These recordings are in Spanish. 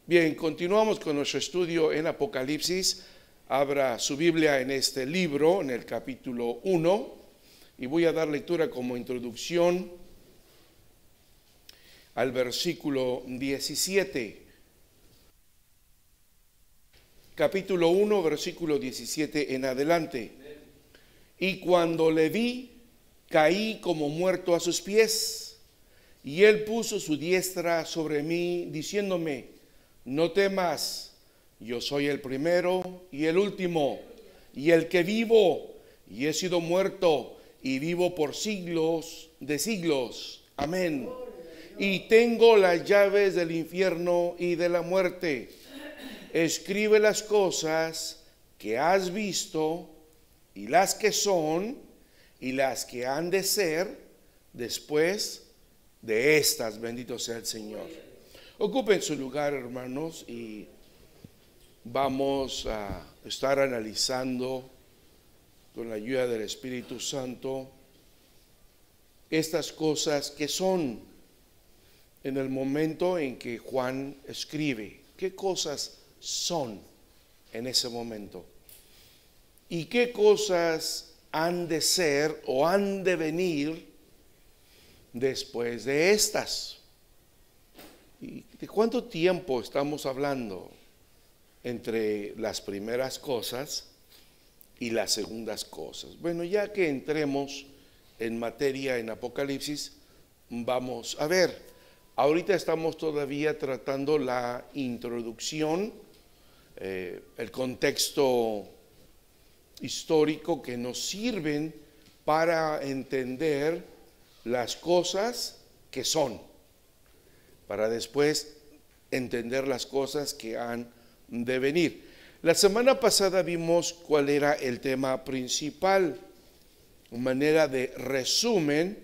Bien, continuamos con nuestro estudio en Apocalipsis. Abra su Biblia en este libro, en el capítulo 1, y voy a dar lectura como introducción al versículo 17. Capítulo 1, versículo 17 en adelante. Y cuando le vi, caí como muerto a sus pies, y él puso su diestra sobre mí, diciéndome: no temas, yo soy el primero y el último, y el que vivo, y he sido muerto, y vivo por siglos de siglos. Amén. Y tengo las llaves del infierno y de la muerte. Escribe las cosas que has visto, y las que son, y las que han de ser después de estas. Bendito sea el Señor. Ocupen su lugar, hermanos, y vamos a estar analizando con la ayuda del Espíritu Santo estas cosas que son en el momento en que Juan escribe. ¿Qué cosas son en ese momento? ¿Y qué cosas han de ser o han de venir después de estas? ¿Y de cuánto tiempo estamos hablando entre las primeras cosas y las segundas cosas? Bueno, ya que entremos en materia en Apocalipsis, vamos a ver. Ahorita estamos todavía tratando la introducción, el contexto histórico que nos sirven para entender las cosas que son, para después entender las cosas que han de venir. La semana pasada vimos cuál era el tema principal. Una manera de resumen,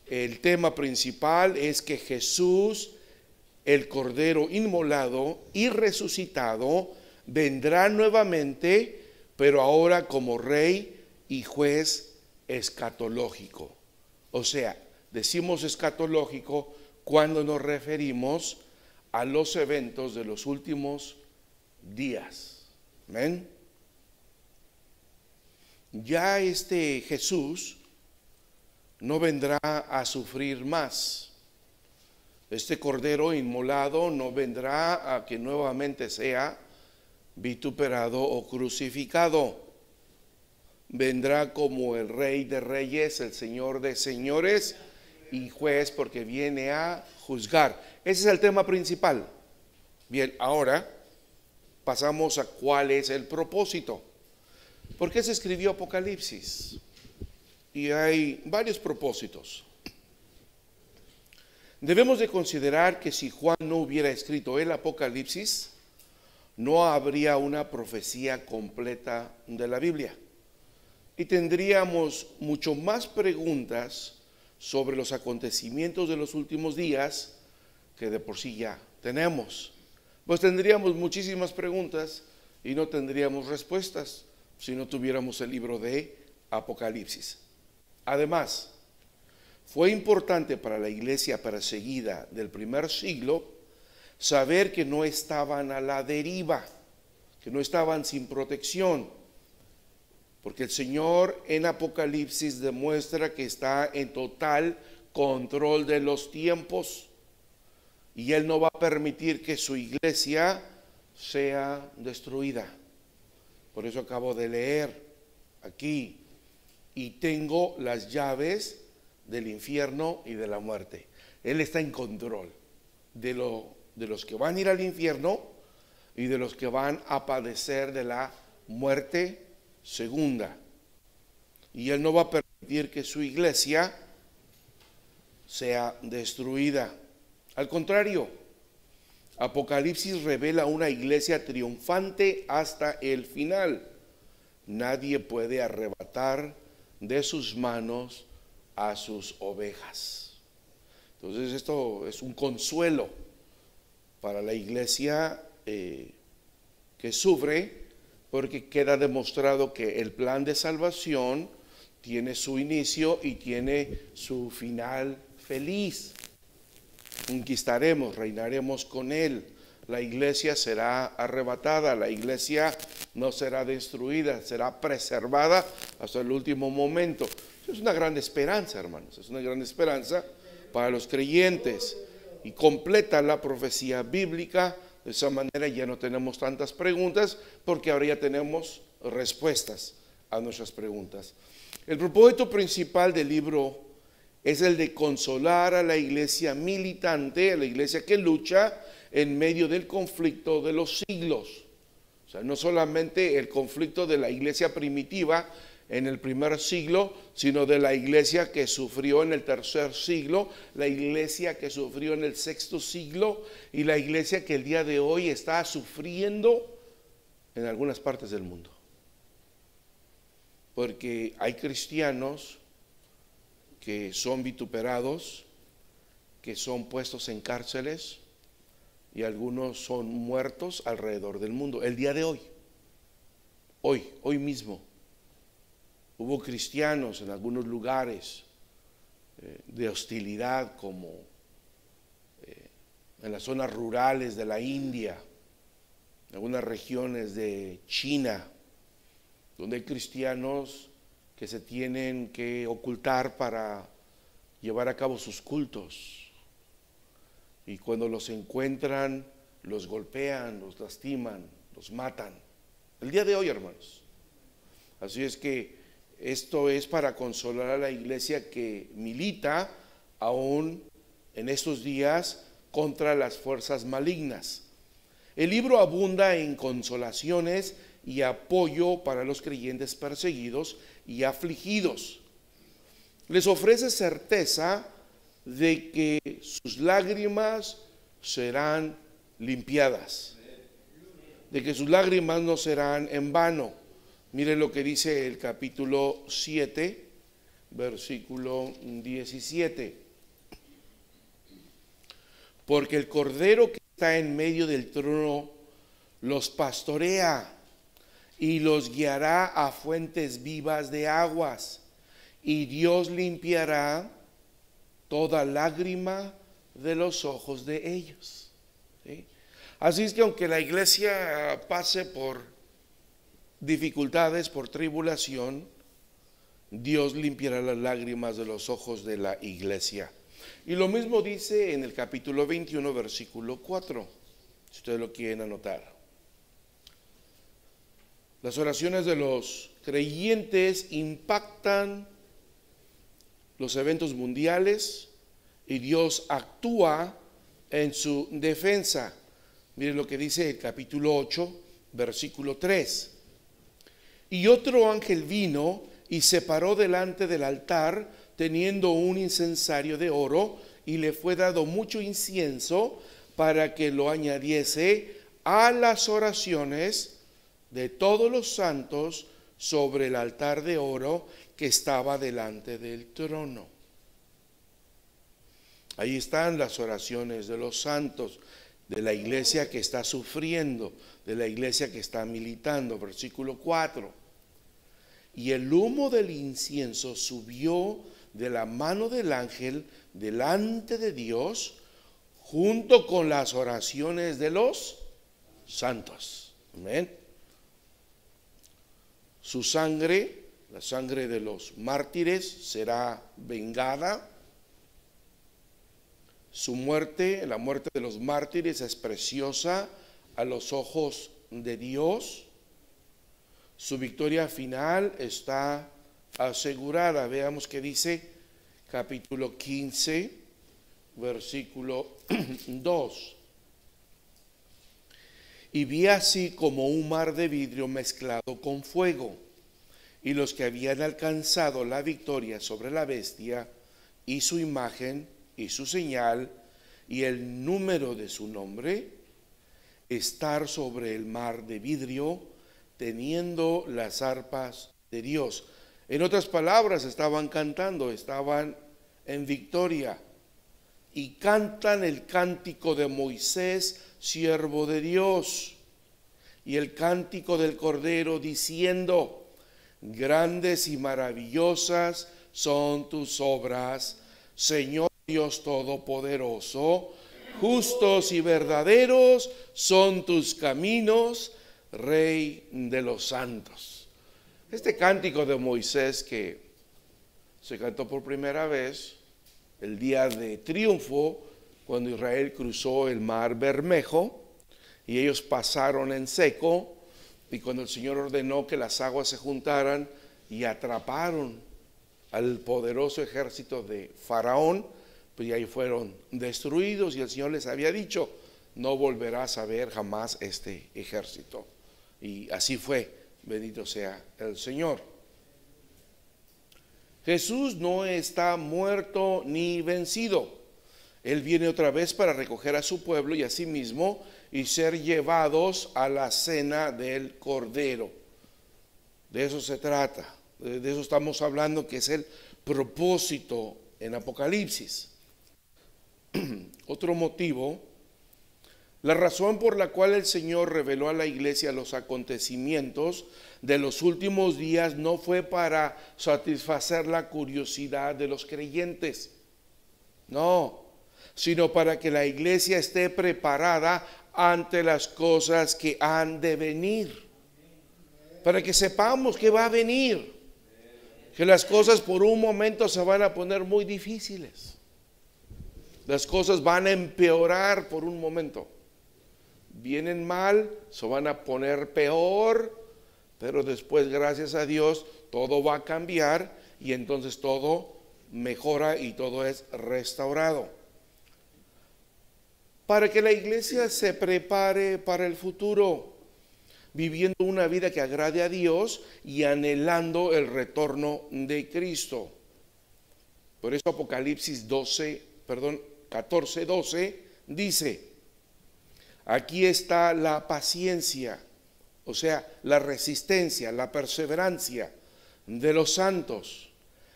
el tema principal es que Jesús, el Cordero inmolado y resucitado, vendrá nuevamente, pero ahora como Rey y Juez escatológico. O sea, decimos escatológico cuando nos referimos a los eventos de los últimos días. ¿Amén? Ya este Jesús no vendrá a sufrir más. Este Cordero inmolado no vendrá a que nuevamente sea vituperado o crucificado. Vendrá como el Rey de Reyes, el Señor de Señores y Juez, porque viene a juzgar. Ese es el tema principal. Bien, ahora pasamos a cuál es el propósito. ¿Por qué se escribió Apocalipsis? Y hay varios propósitos. Debemos de considerar que si Juan no hubiera escrito el Apocalipsis, no habría una profecía completa de la Biblia. Y tendríamos mucho más preguntas sobre los acontecimientos de los últimos días que de por sí ya tenemos. Pues tendríamos muchísimas preguntas y no tendríamos respuestas si no tuviéramos el libro de Apocalipsis. Además, fue importante para la iglesia perseguida del primer siglo saber que no estaban a la deriva, que no estaban sin protección, porque el Señor en Apocalipsis demuestra que está en total control de los tiempos y Él no va a permitir que su iglesia sea destruida. Por eso acabo de leer aquí: y tengo las llaves del infierno y de la muerte. Él está en control de los que van a ir al infierno y de los que van a padecer de la muerte segunda. Y Él no va a permitir que su iglesia sea destruida. Al contrario, Apocalipsis revela una iglesia triunfante hasta el final. Nadie puede arrebatar de sus manos a sus ovejas. Entonces esto es un consuelo para la iglesia que sufre, porque queda demostrado que el plan de salvación tiene su inicio y tiene su final feliz. Conquistaremos, reinaremos con Él. la iglesia será arrebatada, la iglesia no será destruida, será preservada hasta el último momento. Es una gran esperanza, hermanos, es una gran esperanza para los creyentes y completa la profecía bíblica. De esa manera ya no tenemos tantas preguntas, porque ahora ya tenemos respuestas a nuestras preguntas. El propósito principal del libro es el de consolar a la iglesia militante, a la iglesia que lucha en medio del conflicto de los siglos. O sea, no solamente el conflicto de la iglesia primitiva en el primer siglo, sino de la iglesia que sufrió en el tercer siglo, la iglesia que sufrió en el sexto siglo y la iglesia que el día de hoy está sufriendo en algunas partes del mundo. Porque hay cristianos que son vituperados, que son puestos en cárceles y algunos son muertos alrededor del mundo. El día de hoy, hoy mismo, hubo cristianos en algunos lugares de hostilidad, como en las zonas rurales de la India, en algunas regiones de China, donde hay cristianos que se tienen que ocultar para llevar a cabo sus cultos. Y cuando los encuentran, los golpean, los lastiman, los matan. El día de hoy, hermanos. Así es que esto es para consolar a la iglesia que milita aún en estos días contra las fuerzas malignas. El libro abunda en consolaciones y apoyo para los creyentes perseguidos y afligidos. Les ofrece certeza de que sus lágrimas serán limpiadas, de que sus lágrimas no serán en vano. Miren lo que dice el capítulo 7, versículo 17. Porque el Cordero que está en medio del trono los pastorea y los guiará a fuentes vivas de aguas, y Dios limpiará toda lágrima de los ojos de ellos. ¿Sí? Así es que aunque la iglesia pase por dificultades, por tribulación, Dios limpiará las lágrimas de los ojos de la iglesia. Y lo mismo dice en el capítulo 21, versículo 4, si ustedes lo quieren anotar. Las oraciones de los creyentes impactan los eventos mundiales y Dios actúa en su defensa. Miren lo que dice el capítulo 8, versículo 3. Y otro ángel vino y se paró delante del altar, teniendo un incensario de oro, y le fue dado mucho incienso para que lo añadiese a las oraciones de todos los santos sobre el altar de oro que estaba delante del trono. Ahí están las oraciones de los santos, de la iglesia que está sufriendo, de la iglesia que está militando. Versículo 4. Y el humo del incienso subió de la mano del ángel delante de Dios, junto con las oraciones de los santos. Amén. Su sangre, la sangre de los mártires, será vengada. Su muerte, la muerte de los mártires, es preciosa a los ojos de Dios. Su victoria final está asegurada. Veamos qué dice capítulo 15, versículo 2. Y vi así como un mar de vidrio mezclado con fuego, y los que habían alcanzado la victoria sobre la bestia y su imagen y su señal y el número de su nombre, estar sobre el mar de vidrio, teniendo las arpas de Dios. En otras palabras, estaban cantando, estaban en victoria, y cantan el cántico de Moisés, siervo de Dios, y el cántico del Cordero, diciendo: grandes y maravillosas son tus obras, Señor Dios Todopoderoso, justos y verdaderos son tus caminos, Rey de los santos. Este cántico de Moisés que se cantó por primera vez el día de triunfo, cuando Israel cruzó el mar Bermejo y ellos pasaron en seco, y cuando el Señor ordenó que las aguas se juntaran y atraparon al poderoso ejército de Faraón, pues y ahí fueron destruidos, y el Señor les había dicho: no volverás a ver jamás este ejército. Y así fue, bendito sea el Señor. Jesús no está muerto ni vencido. Él viene otra vez para recoger a su pueblo y a sí mismo y ser llevados a la cena del Cordero. De eso se trata, de eso estamos hablando, que es el propósito en Apocalipsis. Otro motivo, la razón por la cual el Señor reveló a la iglesia los acontecimientos de los últimos días no fue para satisfacer la curiosidad de los creyentes, no, sino para que la iglesia esté preparada ante las cosas que han de venir, para que sepamos que va a venir, que las cosas por un momento se van a poner muy difíciles, las cosas van a empeorar por un momento, vienen mal, se van a poner peor, pero después, gracias a Dios, todo va a cambiar y entonces todo mejora y todo es restaurado. Para que la iglesia se prepare para el futuro, viviendo una vida que agrade a Dios y anhelando el retorno de Cristo. Por eso Apocalipsis 14:12 dice: aquí está la paciencia, o sea, la resistencia, la perseverancia de los santos.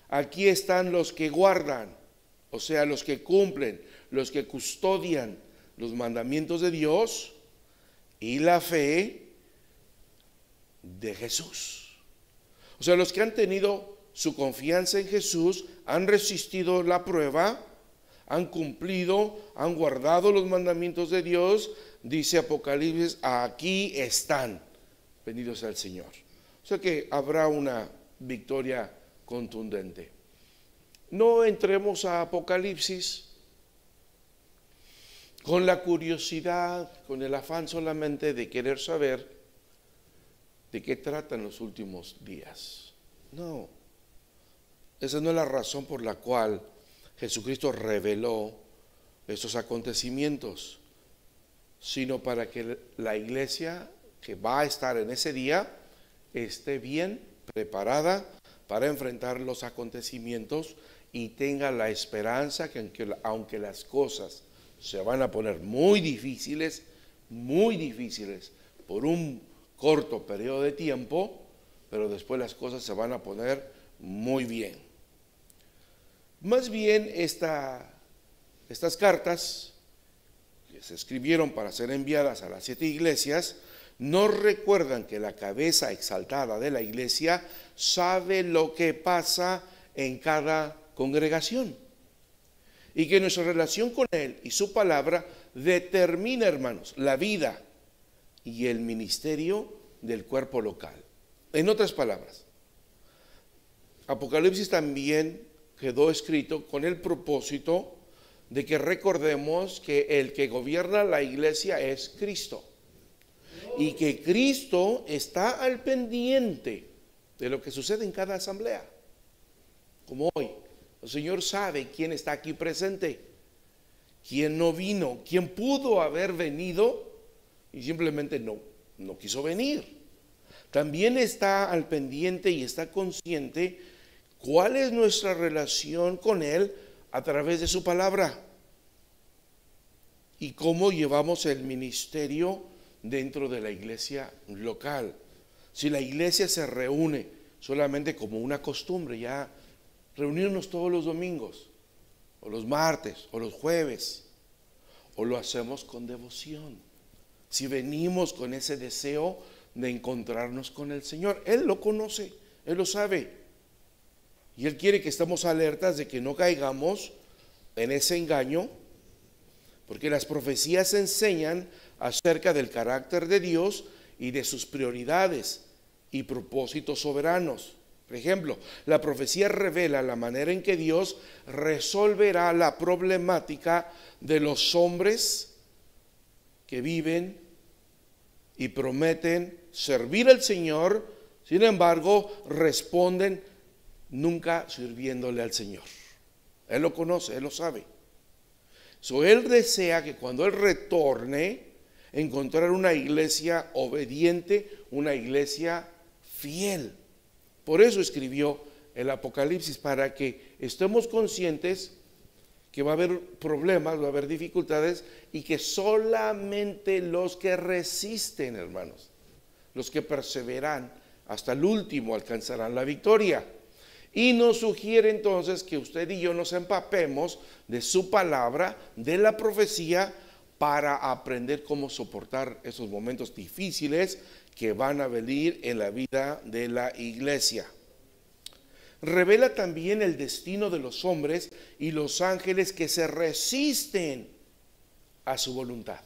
Aquí están los que guardan, o sea, los que cumplen, los que custodian los mandamientos de Dios y la fe de Jesús. O sea, los que han tenido su confianza en Jesús, han resistido la prueba, han cumplido, han guardado los mandamientos de Dios. Dice Apocalipsis: aquí están, bendito sea el Señor. O sea que habrá una victoria contundente. No entremos a Apocalipsis con la curiosidad, con el afán solamente de querer saber de qué tratan los últimos días. No, esa no es la razón por la cual Jesucristo reveló estos acontecimientos, sino para que la iglesia que va a estar en ese día esté bien preparada para enfrentar los acontecimientos y tenga la esperanza que aunque las cosas se van a poner muy difíciles por un corto periodo de tiempo, pero después las cosas se van a poner muy bien. Más bien estas cartas que se escribieron para ser enviadas a las 7 iglesias nos recuerdan que la cabeza exaltada de la iglesia sabe lo que pasa en cada congregación y que nuestra relación con Él y su palabra determina, hermanos, la vida y el ministerio del cuerpo local. En otras palabras, Apocalipsis también quedó escrito con el propósito de que recordemos que el que gobierna la iglesia es Cristo y que Cristo está al pendiente de lo que sucede en cada asamblea, como hoy. El Señor sabe quién está aquí presente, quién no vino, quién pudo haber venido y simplemente no quiso venir. También está al pendiente y está consciente cuál es nuestra relación con Él a través de su palabra y cómo llevamos el ministerio dentro de la iglesia local. Si la iglesia se reúne solamente como una costumbre, ya reunirnos todos los domingos, o los martes, o los jueves, o lo hacemos con devoción, si venimos con ese deseo de encontrarnos con el Señor, Él lo conoce, Él lo sabe, y Él quiere que estemos alertas de que no caigamos en ese engaño porque las profecías enseñan acerca del carácter de Dios y de sus prioridades y propósitos soberanos. Por ejemplo, la profecía revela la manera en que Dios resolverá la problemática de los hombres que viven y prometen servir al Señor, sin embargo, responden nunca sirviéndole al Señor. Él lo conoce, Él lo sabe. Él desea que cuando Él retorne, encontrar una iglesia obediente, una iglesia fiel. Por eso escribió el Apocalipsis, para que estemos conscientes que va a haber problemas, va a haber dificultades, y que solamente los que resisten, hermanos, los que perseveran hasta el último alcanzarán la victoria. Y nos sugiere entonces que usted y yo nos empapemos de su palabra, de la profecía, para aprender cómo soportar esos momentos difíciles que van a venir en la vida de la iglesia. Revela también el destino de los hombres y los ángeles que se resisten a su voluntad.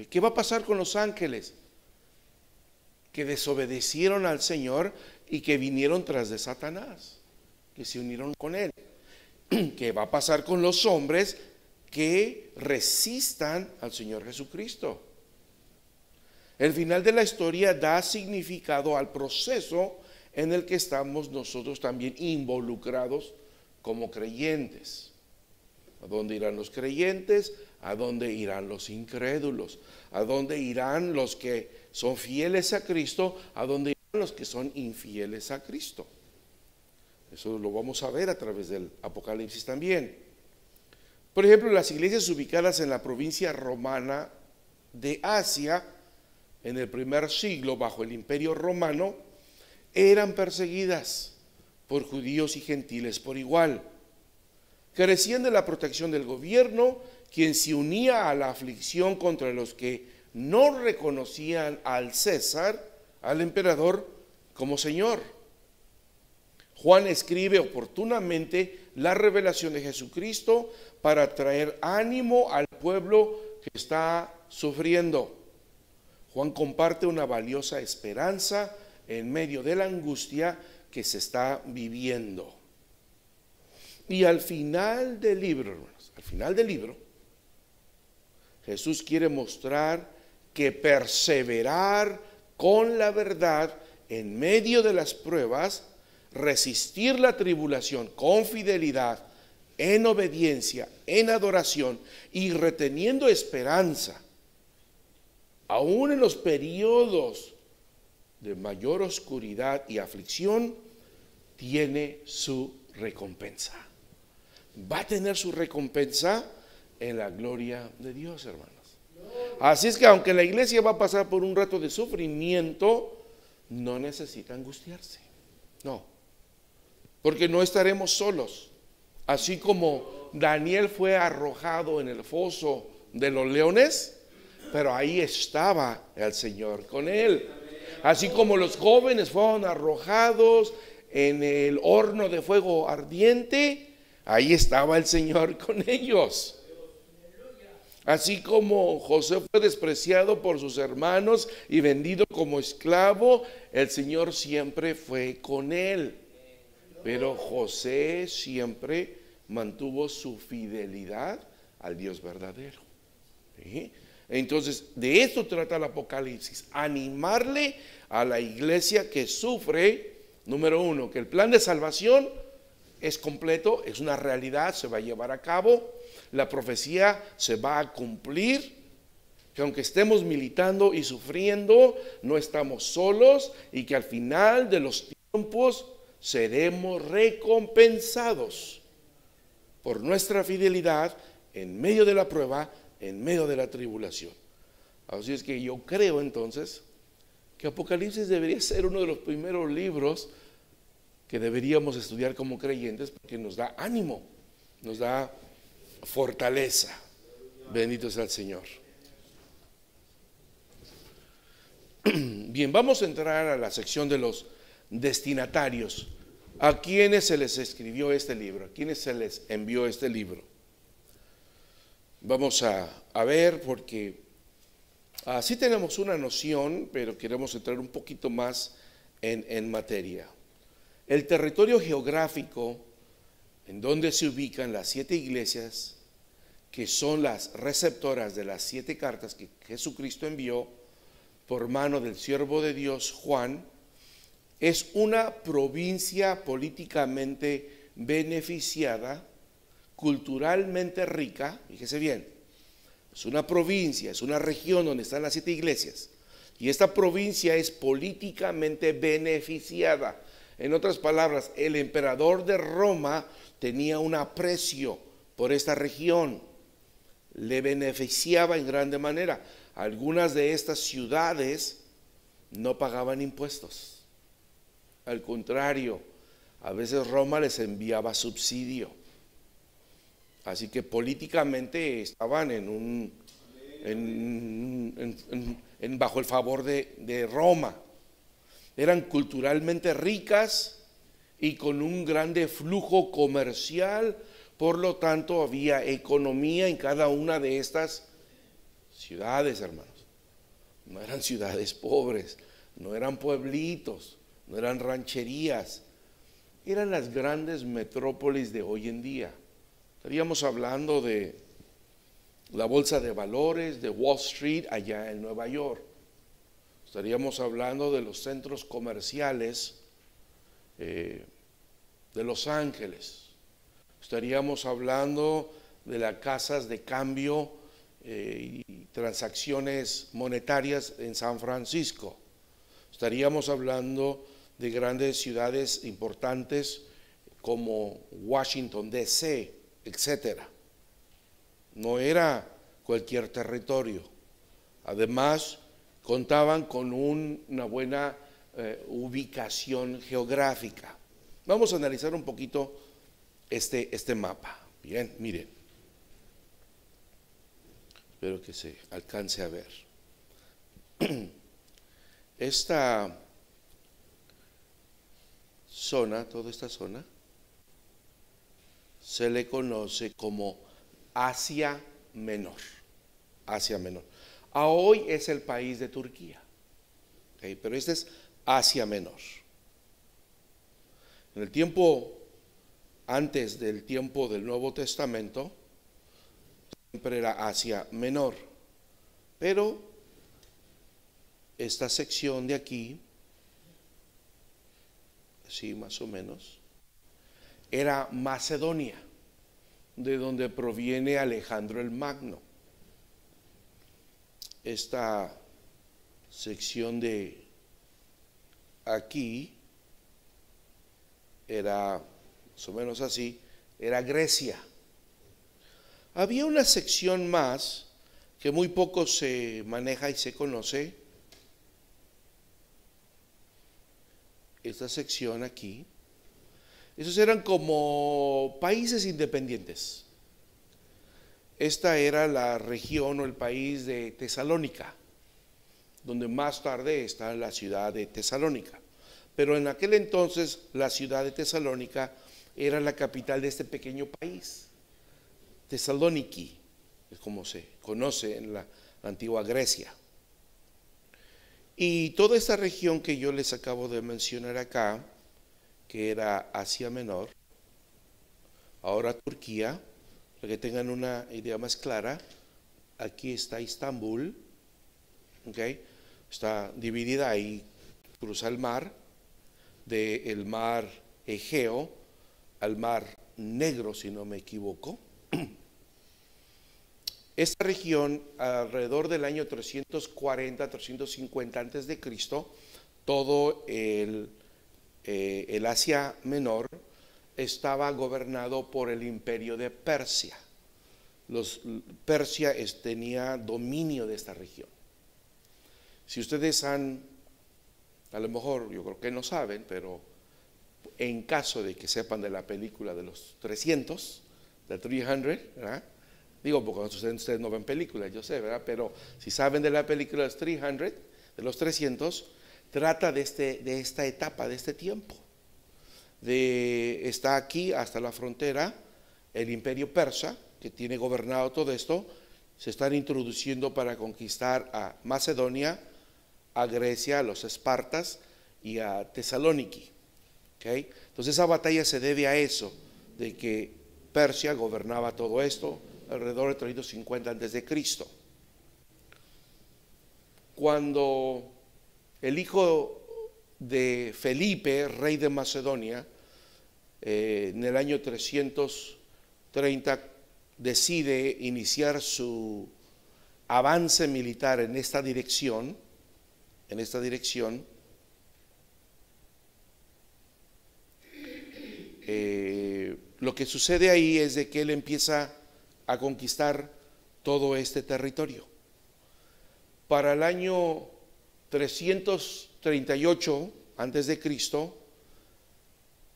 ¿Qué va a pasar con los ángeles que desobedecieron al Señor y que vinieron tras de Satanás, que se unieron con él? ¿Qué va a pasar con los hombres que resistan al Señor Jesucristo? El final de la historia da significado al proceso en el que estamos nosotros también involucrados como creyentes. ¿A dónde irán los creyentes? ¿A dónde irán los incrédulos? ¿A dónde irán los que son fieles a Cristo? ¿A dónde irán los que son infieles a Cristo? Eso lo vamos a ver a través del Apocalipsis también. Por ejemplo, las iglesias ubicadas en la provincia romana de Asia, en el primer siglo bajo el Imperio Romano, eran perseguidas por judíos y gentiles por igual. Carecían de la protección del gobierno, quien se unía a la aflicción contra los que no reconocían al César, al emperador, como Señor. Juan escribe oportunamente la revelación de Jesucristo para traer ánimo al pueblo que está sufriendo. Juan comparte una valiosa esperanza en medio de la angustia que se está viviendo. Y al final del libro, hermanos, al final del libro, Jesús quiere mostrar que perseverar con la verdad en medio de las pruebas, resistir la tribulación con fidelidad, en obediencia, en adoración y reteniendo esperanza, aún en los periodos de mayor oscuridad y aflicción, tiene su recompensa. Va a tener su recompensa en la gloria de Dios, hermanos. Así es que aunque la iglesia va a pasar por un rato de sufrimiento, no necesita angustiarse. No, porque no estaremos solos. Así como Daniel fue arrojado en el foso de los leones, pero ahí estaba el Señor con él. Así como los jóvenes fueron arrojados en el horno de fuego ardiente, ahí estaba el Señor con ellos. Así como José fue despreciado por sus hermanos y vendido como esclavo, el Señor siempre fue con él. Pero José siempre mantuvo su fidelidad al Dios verdadero. ¿Sí? Entonces, de esto trata el Apocalipsis, animarle a la iglesia que sufre, número uno, que el plan de salvación es completo, es una realidad, se va a llevar a cabo, la profecía se va a cumplir, que aunque estemos militando y sufriendo, no estamos solos y que al final de los tiempos seremos recompensados por nuestra fidelidad en medio de la prueba, en medio de la tribulación. Así es que yo creo entonces que Apocalipsis debería ser uno de los primeros libros que deberíamos estudiar como creyentes, porque nos da ánimo, nos da fortaleza. Bendito sea el Señor. Bien, vamos a entrar a la sección de los destinatarios. ¿A quiénes se les escribió este libro? ¿A quiénes se les envió este libro? Vamos a ver porque sí tenemos una noción, pero queremos entrar un poquito más en materia. El territorio geográfico en donde se ubican las 7 iglesias, que son las receptoras de las 7 cartas que Jesucristo envió por mano del siervo de Dios Juan, es una provincia políticamente beneficiada, culturalmente rica. Fíjese bien, es una provincia, es una región donde están las 7 iglesias, y esta provincia es políticamente beneficiada. En otras palabras, el emperador de Roma tenía un aprecio por esta región, le beneficiaba en grande manera. Algunas de estas ciudades no pagaban impuestos, al contrario, a veces Roma les enviaba subsidio. Así que políticamente estaban bajo el favor de Roma. Eran culturalmente ricas y con un grande flujo comercial, por lo tanto había economía en cada una de estas ciudades, hermanos. No eran ciudades pobres, no eran pueblitos, no eran rancherías, eran las grandes metrópolis de hoy en día. Estaríamos hablando de la bolsa de valores de Wall Street allá en Nueva York. Estaríamos hablando de los centros comerciales de Los Ángeles. Estaríamos hablando de las casas de cambio y transacciones monetarias en San Francisco. Estaríamos hablando de grandes ciudades importantes como Washington, D.C., etcétera. No era cualquier territorio. Además, contaban con una buena ubicación geográfica. Vamos a analizar un poquito este mapa. Bien, miren. Espero que se alcance a ver. Esta zona, toda esta zona, se le conoce como Asia Menor. Asia Menor. Hoy es el país de Turquía, ¿okay? Pero este es Asia Menor. En el tiempo, antes del tiempo del Nuevo Testamento, siempre era Asia Menor. Pero esta sección de aquí, así más o menos, era Macedonia, de donde proviene Alejandro el Magno. Esta sección de aquí era más o menos así, era Grecia. Había una sección más que muy poco se maneja y se conoce. Esta sección aquí, esos eran como países independientes. Esta era la región o el país de Tesalónica, donde más tarde está la ciudad de Tesalónica. Pero en aquel entonces la ciudad de Tesalónica era la capital de este pequeño país. Tesalóniki, es como se conoce en la antigua Grecia. Y toda esta región que yo les acabo de mencionar acá, que era Asia Menor, ahora Turquía, para que tengan una idea más clara, aquí está Estambul, ¿okay? Está dividida ahí, cruza el mar, del mar Egeo al mar Negro, si no me equivoco. Esta región, alrededor del año 340, 350 antes de Cristo, todo el Asia Menor estaba gobernado por el imperio de Persia. Persia tenía dominio de esta región. Si ustedes a lo mejor, yo creo que no saben, pero en caso de que sepan de la película de los 300, de 300, ¿verdad? Digo, porque ustedes no ven películas, yo sé, ¿verdad? Pero si saben de la película de los 300, de los 300, trata de esta etapa, de este tiempo. Está aquí hasta la frontera el imperio persa, ¿ok? que tiene gobernado todo esto, se están introduciendo para conquistar a Macedonia, a Grecia, a los espartas y a Tesalóniki. ¿Okay? Entonces esa batalla se debe a eso, de que Persia gobernaba todo esto alrededor de 350 antes de Cristo. Cuando el hijo de Felipe, rey de Macedonia, en el año 330 decide iniciar su avance militar en esta dirección, lo que sucede ahí es de que él empieza a conquistar todo este territorio. Para el año 338 antes de Cristo,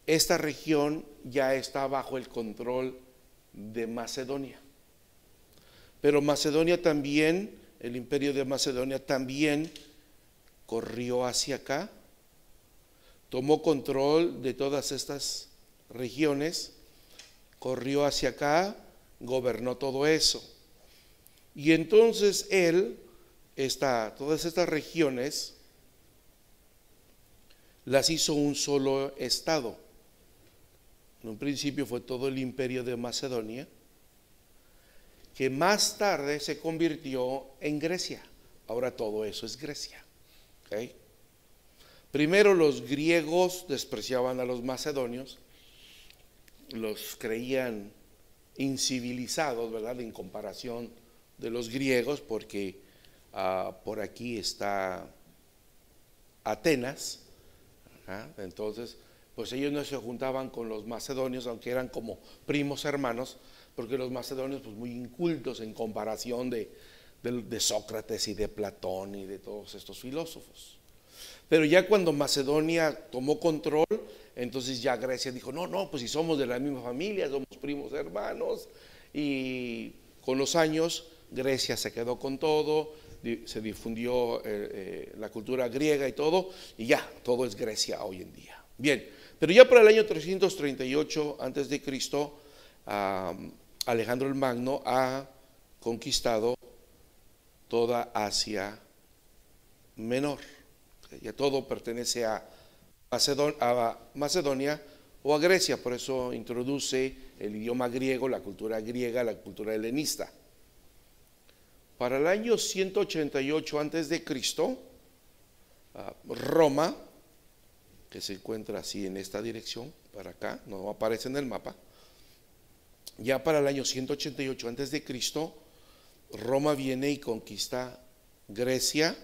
esta región ya está bajo el control de Macedonia. Pero Macedonia también, el imperio de Macedonia también corrió hacia acá, tomó control de todas estas regiones, corrió hacia acá, gobernó todo eso. Y entonces él, todas estas regiones, las hizo un solo estado. En un principio fue todo el imperio de Macedonia, que más tarde se convirtió en Grecia. Ahora todo eso es Grecia. ¿Okay? Primero los griegos despreciaban a los macedonios, los creían incivilizados, ¿verdad? En comparación de los griegos, porque por aquí está Atenas, entonces pues ellos no se juntaban con los macedonios, aunque eran como primos hermanos, porque los macedonios pues muy incultos en comparación de Sócrates y de Platón y de todos estos filósofos. Pero ya cuando Macedonia tomó control, entonces ya Grecia dijo, no, pues si somos de la misma familia, somos primos hermanos, y con los años Grecia se quedó con todo, se difundió la cultura griega y todo, y ya, todo es Grecia hoy en día. Bien, pero ya para el año 338 antes de Cristo, Alejandro el Magno ha conquistado toda Asia Menor. Ya todo pertenece a Macedonia o a Grecia, por eso introduce el idioma griego, la cultura helenista. Para el año 188 antes de Cristo, Roma, que se encuentra así en esta dirección, para acá, no aparece en el mapa, ya para el año 188 antes de Cristo, Roma viene y conquista Grecia,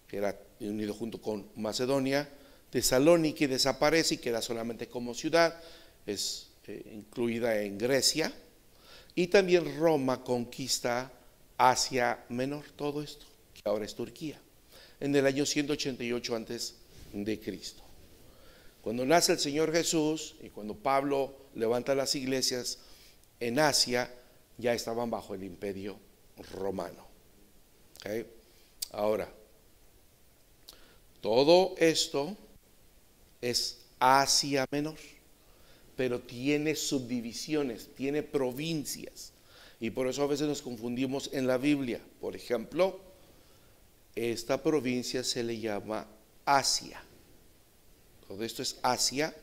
que era unido junto con Macedonia. Tesalónica desaparece y queda solamente como ciudad, es incluida en Grecia. Y también Roma conquista Asia Menor, todo esto, que ahora es Turquía, en el año 188 antes de Cristo. Cuando nace el Señor Jesús y cuando Pablo levanta las iglesias en Asia, ya estaban bajo el imperio romano. ¿Okay? Ahora, todo esto es Asia Menor, pero tiene subdivisiones, tiene provincias, y por eso a veces nos confundimos en la Biblia. Por ejemplo, esta provincia se le llama Asia. Todo esto es Asia,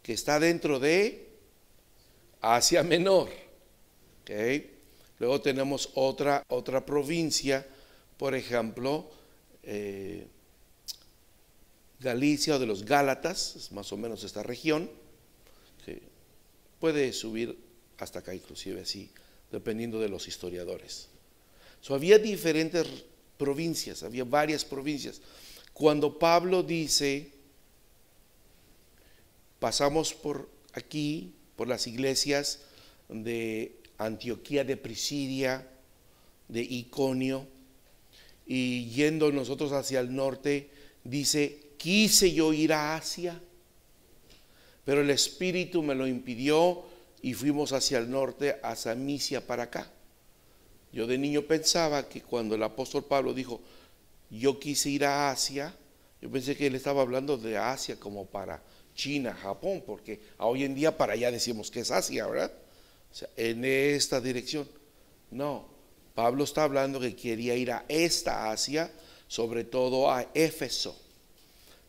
que está dentro de Asia Menor. ¿Okay? Luego tenemos otra provincia, por ejemplo, Galicia o de los Gálatas, es más o menos esta región, que puede subir hasta acá inclusive así, dependiendo de los historiadores. Había diferentes provincias, había varias provincias. Cuando Pablo dice, pasamos por aquí, por las iglesias de Antioquía de Pisidia, de Iconio, y yendo nosotros hacia el norte, dice, quise yo ir a Asia, pero el Espíritu me lo impidió y fuimos hacia el norte, hacia Misia para acá. Yo de niño pensaba que cuando el apóstol Pablo dijo, yo quise ir a Asia, yo pensé que él estaba hablando de Asia como para China, Japón, porque hoy en día para allá decimos que es Asia, ¿verdad? O sea, en esta dirección. No, Pablo está hablando que quería ir a esta Asia, sobre todo a Éfeso,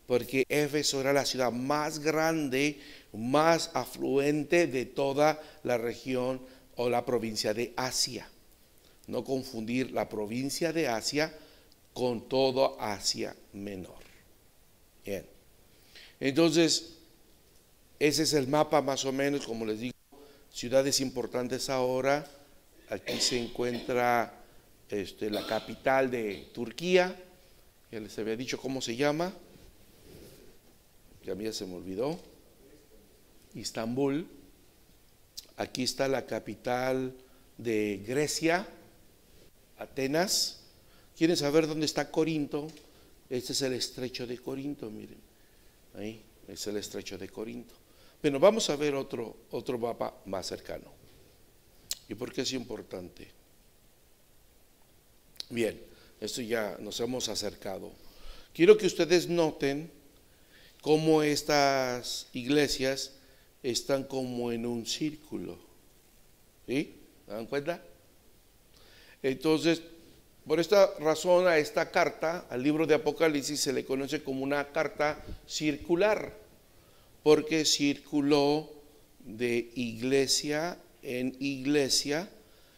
porque Éfeso era la ciudad más grande, más afluente de toda la región o la provincia de Asia. No confundir la provincia de Asia con todo Asia Menor. Bien. Entonces, ese es el mapa más o menos, como les digo, ciudades importantes ahora. Aquí se encuentra la capital de Turquía, ya les había dicho cómo se llama, que a mí ya se me olvidó, Istambul. Aquí está la capital de Grecia, Atenas. ¿Quieren saber dónde está Corinto? Este es el estrecho de Corinto, miren, ahí es el estrecho de Corinto. Bueno, vamos a ver otro mapa más cercano. ¿Y por qué es importante? Bien, esto ya nos hemos acercado. Quiero que ustedes noten cómo estas iglesias están como en un círculo. ¿Sí? ¿Se dan cuenta? Entonces, por esta razón a esta carta, al libro de Apocalipsis, se le conoce como una carta circular, porque circuló de iglesia en iglesia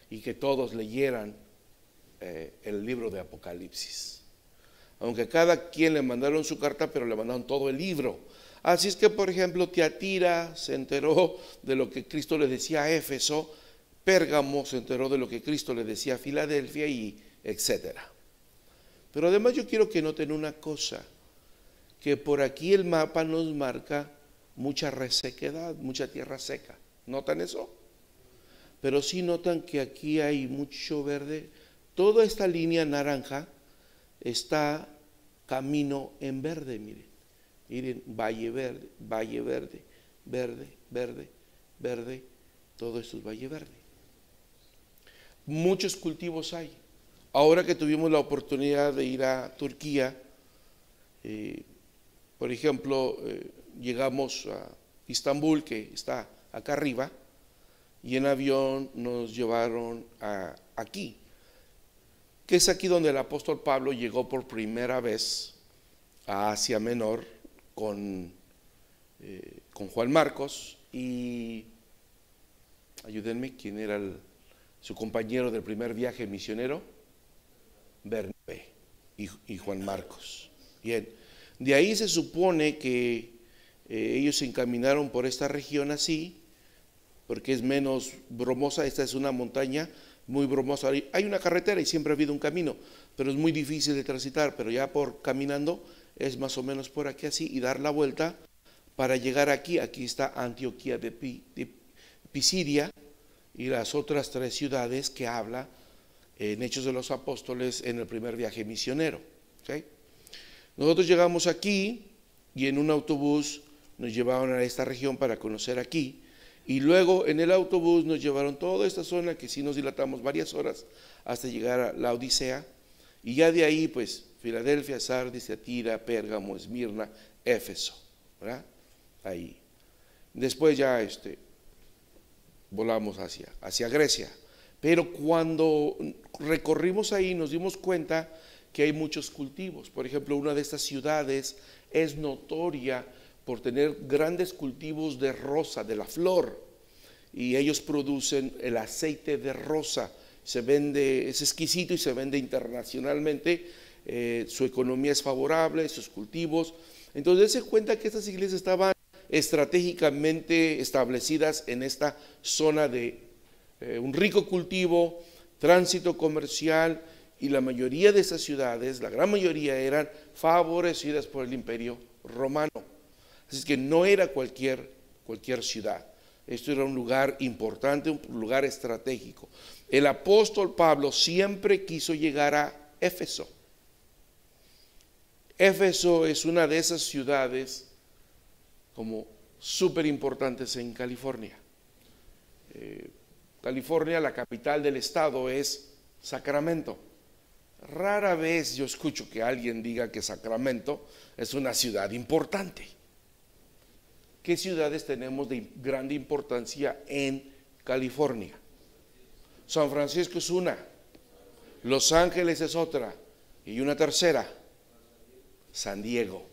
y que todos leyeran el libro de Apocalipsis. Aunque cada quien le mandaron su carta, pero le mandaron todo el libro. Así es que, por ejemplo, Tiatira se enteró de lo que Cristo le decía a Éfeso, Pérgamo se enteró de lo que Cristo le decía a Filadelfia, y etcétera. Pero además yo quiero que noten una cosa, que por aquí el mapa nos marca mucha resequedad, mucha tierra seca. ¿Notan eso? Pero sí notan que aquí hay mucho verde. Toda esta línea naranja está camino en verde, miren. Miren, valle verde, verde, verde, verde, todo esto es valle verde. Muchos cultivos hay. Ahora que tuvimos la oportunidad de ir a Turquía, por ejemplo, llegamos a Istambul, que está acá arriba, y en avión nos llevaron aquí, que es aquí donde el apóstol Pablo llegó por primera vez a Asia Menor con Juan Marcos y, ayúdenme, ¿quién era su compañero del primer viaje misionero? Bernabé y Juan Marcos. Bien, de ahí se supone que ellos se encaminaron por esta región así, porque es menos bromosa. Esta es una montaña muy bromosa. Hay una carretera y siempre ha habido un camino, pero es muy difícil de transitar. Pero ya por caminando es más o menos por aquí así, y dar la vuelta para llegar aquí. Aquí está Antioquía de Pisidia y las otras 3 ciudades que habla en Hechos de los Apóstoles en el primer viaje misionero. ¿Okay? Nosotros llegamos aquí y en un autobús nos llevaron a esta región para conocer aquí, y luego en el autobús nos llevaron toda esta zona que sí nos dilatamos varias horas hasta llegar a la Odisea, y ya de ahí pues Filadelfia, Sardis, Tiatira, Pérgamo, Esmirna, Éfeso, ¿verdad? Ahí. Después ya volamos hacia Grecia. Pero cuando recorrimos ahí nos dimos cuenta que hay muchos cultivos. Por ejemplo, una de estas ciudades es notoria por tener grandes cultivos de rosa, de la flor, y ellos producen el aceite de rosa. Se vende, es exquisito y se vende internacionalmente. Su economía es favorable, sus cultivos. Entonces se cuenta que estas iglesias estaban estratégicamente establecidas en esta zona de un rico cultivo, tránsito comercial, y la mayoría de esas ciudades, la gran mayoría, eran favorecidas por el Imperio Romano. Así que no era cualquier ciudad. Esto era un lugar importante, un lugar estratégico. El apóstol Pablo siempre quiso llegar a Éfeso. Éfeso es una de esas ciudades como súper importantes en California. California, la capital del estado es Sacramento. Rara vez yo escucho que alguien diga que Sacramento es una ciudad importante. ¿qué ciudades tenemos de grande importancia en California? San Francisco es una, Los Ángeles es otra, y una tercera, San Diego.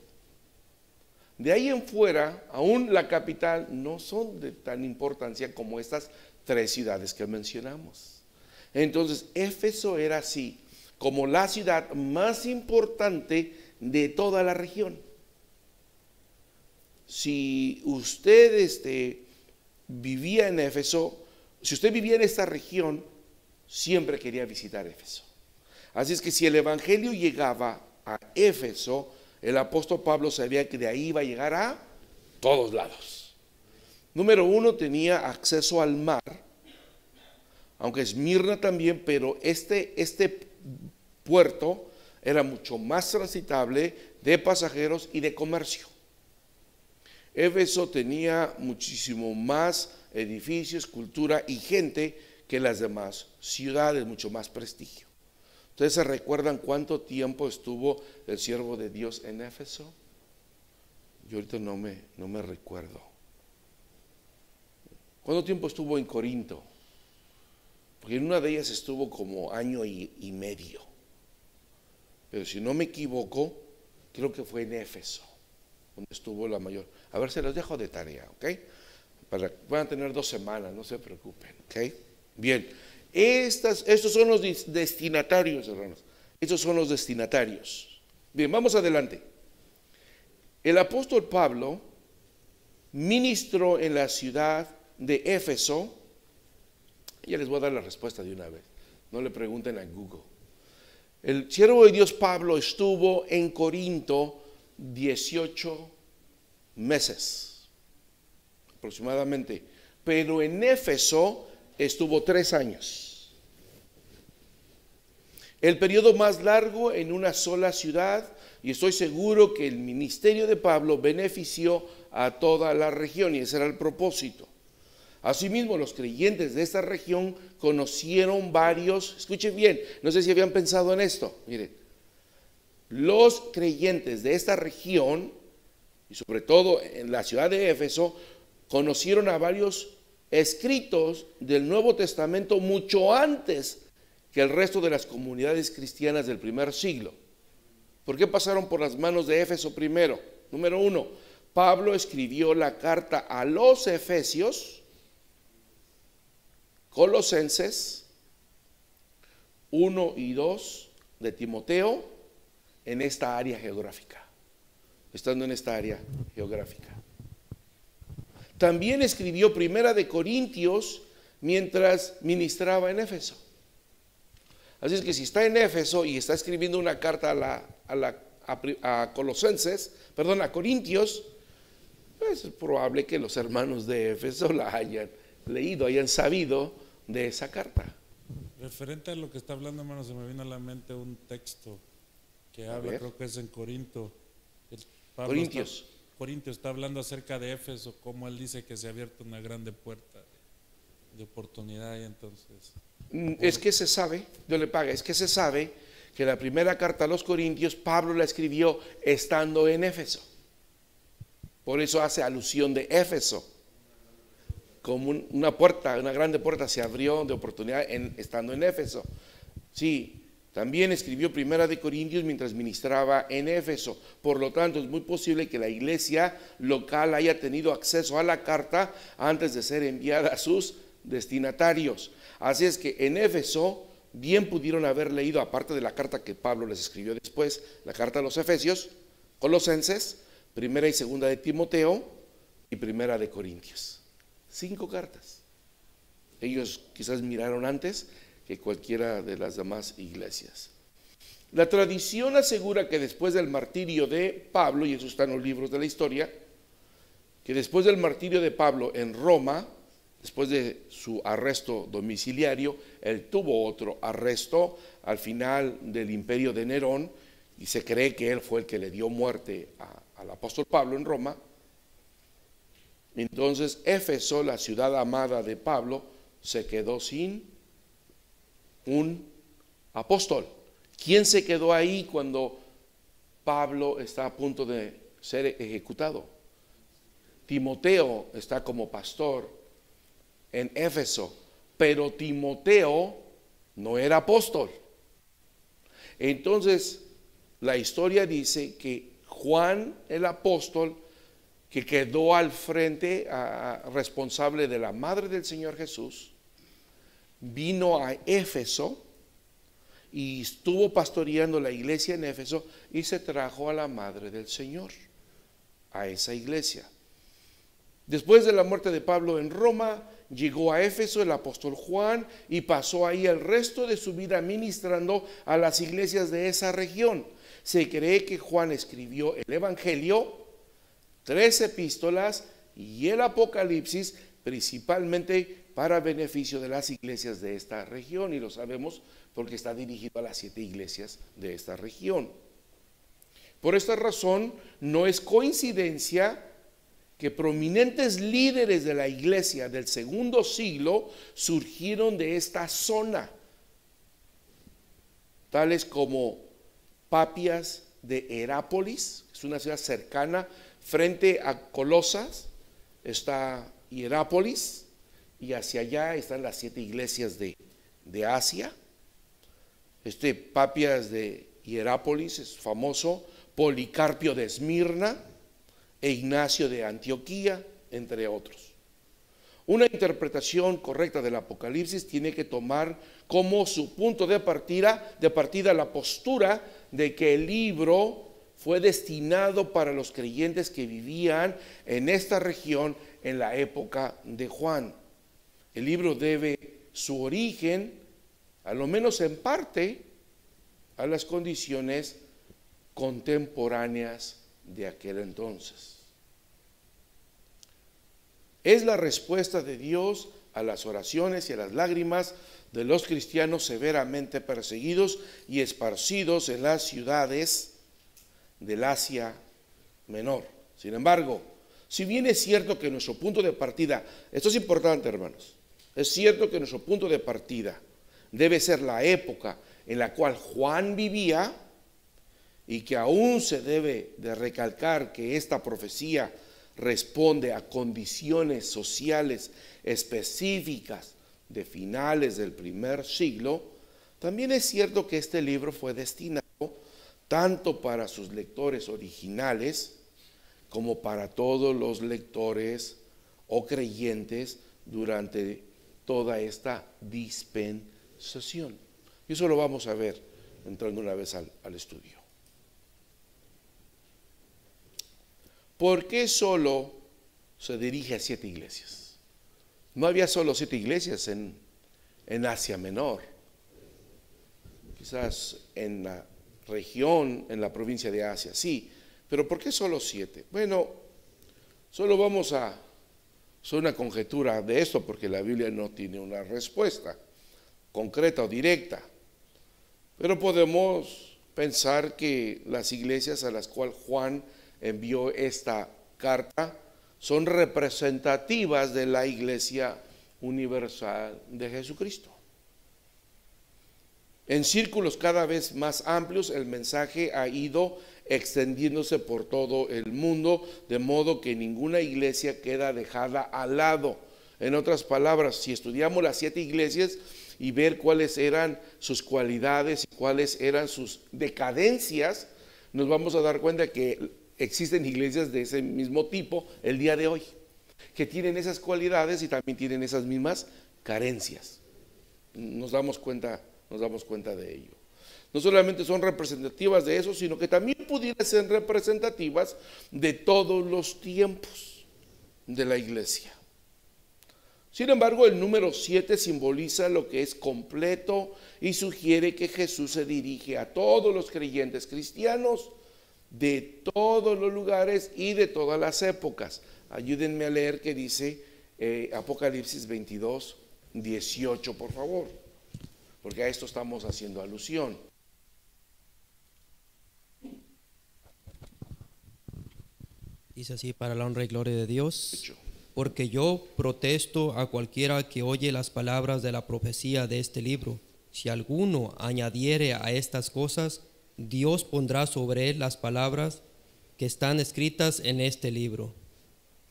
De ahí en fuera, aún la capital, no son de tan importancia como estas tres ciudades que mencionamos. Entonces, Éfeso era así, como la ciudad más importante de toda la región. Si usted vivía en Éfeso, si usted vivía en esta región, siempre quería visitar Éfeso. Así es que si el evangelio llegaba a Éfeso, el apóstol Pablo sabía que de ahí iba a llegar a todos lados. Número uno, tenía acceso al mar, aunque Esmirna también, pero este puerto era mucho más transitable de pasajeros y de comercio. Éfeso tenía muchísimo más edificios, cultura y gente que las demás ciudades, mucho más prestigio. ¿Ustedes se recuerdan cuánto tiempo estuvo el siervo de Dios en Éfeso? Yo ahorita no me recuerdo. ¿Cuánto tiempo estuvo en Corinto? Porque en una de ellas estuvo como año y medio. Pero si no me equivoco, creo que fue en Éfeso donde estuvo la mayor. A ver, se los dejo de tarea, ¿ok? Van a tener 2 semanas, no se preocupen, ¿ok? Bien, estos son los destinatarios, hermanos. Estos son los destinatarios. Bien, vamos adelante. El apóstol Pablo ministró en la ciudad de Éfeso. Ya les voy a dar la respuesta de una vez. No le pregunten a Google. El siervo de Dios Pablo estuvo en Corinto 18 meses aproximadamente, pero en Éfeso estuvo 3 años. El periodo más largo en una sola ciudad, y estoy seguro que el ministerio de Pablo benefició a toda la región, y ese era el propósito. Asimismo, los creyentes de esta región conocieron varios, escuchen bien, no sé si habían pensado en esto, miren, los creyentes de esta región, y sobre todo en la ciudad de Éfeso, conocieron a varios escritos del Nuevo Testamento mucho antes que el resto de las comunidades cristianas del primer siglo. ¿Por qué pasaron por las manos de Éfeso primero? Número 1, Pablo escribió la carta a los Efesios, Colosenses 1 y 2 de Timoteo en esta área geográfica, estando en esta área geográfica. También escribió Primera de Corintios mientras ministraba en Éfeso. Así es que si está en Éfeso y está escribiendo una carta a Corintios, pues es probable que los hermanos de Éfeso la hayan leído, hayan sabido de esa carta. Referente a lo que está hablando, hermano, se me vino a la mente un texto que habla, creo que es en Corinto. Corintios está hablando acerca de Éfeso, como él dice que se ha abierto una grande puerta de oportunidad, y entonces es que se sabe, Dios le paga, es que se sabe que la primera carta a los Corintios Pablo la escribió estando en Éfeso. Por eso hace alusión de Éfeso, como una puerta, una grande puerta se abrió de oportunidad estando en Éfeso. Sí, también escribió Primera de Corintios mientras ministraba en Éfeso. Por lo tanto, es muy posible que la iglesia local haya tenido acceso a la carta antes de ser enviada a sus destinatarios. Así es que en Éfeso bien pudieron haber leído, aparte de la carta que Pablo les escribió después, la carta a los Efesios, Colosenses, Primera y Segunda de Timoteo y Primera de Corintios. 5 cartas. Ellos quizás miraron antes que cualquiera de las demás iglesias. La tradición asegura que después del martirio de Pablo, y eso está en los libros de la historia, que después del martirio de Pablo en Roma, después de su arresto domiciliario, él tuvo otro arresto al final del imperio de Nerón, y se cree que él fue el que le dio muerte al apóstol Pablo en Roma. Entonces Éfeso, la ciudad amada de Pablo, se quedó sin un apóstol. ¿Quién se quedó ahí cuando Pablo está a punto de ser ejecutado? Timoteo está como pastor en Éfeso, pero Timoteo no era apóstol. Entonces, la historia dice que Juan, el apóstol, que quedó al frente, responsable de la madre del Señor Jesús, vino a Éfeso y estuvo pastoreando la iglesia en Éfeso y se trajo a la madre del Señor a esa iglesia. Después de la muerte de Pablo en Roma, llegó a Éfeso el apóstol Juan y pasó ahí el resto de su vida ministrando a las iglesias de esa región. Se cree que Juan escribió el Evangelio, 3 epístolas y el Apocalipsis, principalmente para beneficio de las iglesias de esta región, y lo sabemos porque está dirigido a las 7 iglesias de esta región. Por esta razón, no es coincidencia que prominentes líderes de la iglesia del segundo siglo surgieron de esta zona, tales como Papias de Herápolis, es una ciudad cercana, frente a Colosas está Hierápolis, y hacia allá están las 7 iglesias de Asia. Papias de Hierápolis es famoso, Policarpio de Esmirna e Ignacio de Antioquía, entre otros. Una interpretación correcta del Apocalipsis tiene que tomar como su punto de partida la postura de que el libro fue destinado para los creyentes que vivían en esta región en la época de Juan. El libro debe su origen, a lo menos en parte, a las condiciones contemporáneas de aquel entonces. Es la respuesta de Dios a las oraciones y a las lágrimas de los cristianos severamente perseguidos y esparcidos en las ciudades del Asia Menor. Sin embargo, si bien es cierto que nuestro punto de partida, esto es importante, hermanos, es cierto que nuestro punto de partida debe ser la época en la cual Juan vivía, y que aún se debe de recalcar que esta profecía responde a condiciones sociales específicas de finales del primer siglo, también es cierto que este libro fue destinado tanto para sus lectores originales como para todos los lectores o creyentes durante toda esta dispensación. Y eso lo vamos a ver entrando una vez al estudio. ¿Por qué solo se dirige a 7 iglesias? No había solo 7 iglesias en Asia Menor. Quizás en la región, en la provincia de Asia, sí. Pero ¿por qué solo 7? Bueno, solo vamos a hacer una conjetura de esto porque la Biblia no tiene una respuesta concreta o directa. Pero podemos pensar que las iglesias a las cuales Juan envió esta carta son representativas de la Iglesia Universal de Jesucristo. En círculos cada vez más amplios el mensaje ha ido extendiéndose por todo el mundo, de modo que ninguna iglesia queda dejada al lado. En otras palabras, si estudiamos las 7 iglesias y ver cuáles eran sus cualidades y cuáles eran sus decadencias, nos vamos a dar cuenta que existen iglesias de ese mismo tipo el día de hoy, que tienen esas cualidades y también tienen esas mismas carencias. Nos damos cuenta de ello. No solamente son representativas de eso, sino que también pudieran ser representativas de todos los tiempos de la iglesia. Sin embargo, el número 7 simboliza lo que es completo y sugiere que Jesús se dirige a todos los creyentes cristianos de todos los lugares y de todas las épocas. Ayúdenme a leer que dice Apocalipsis 22, 18, por favor, porque a esto estamos haciendo alusión. Dice así: para la honra y gloria de Dios. Porque yo protesto a cualquiera que oye las palabras de la profecía de este libro. Si alguno añadiere a estas cosas, Dios pondrá sobre él las palabras que están escritas en este libro.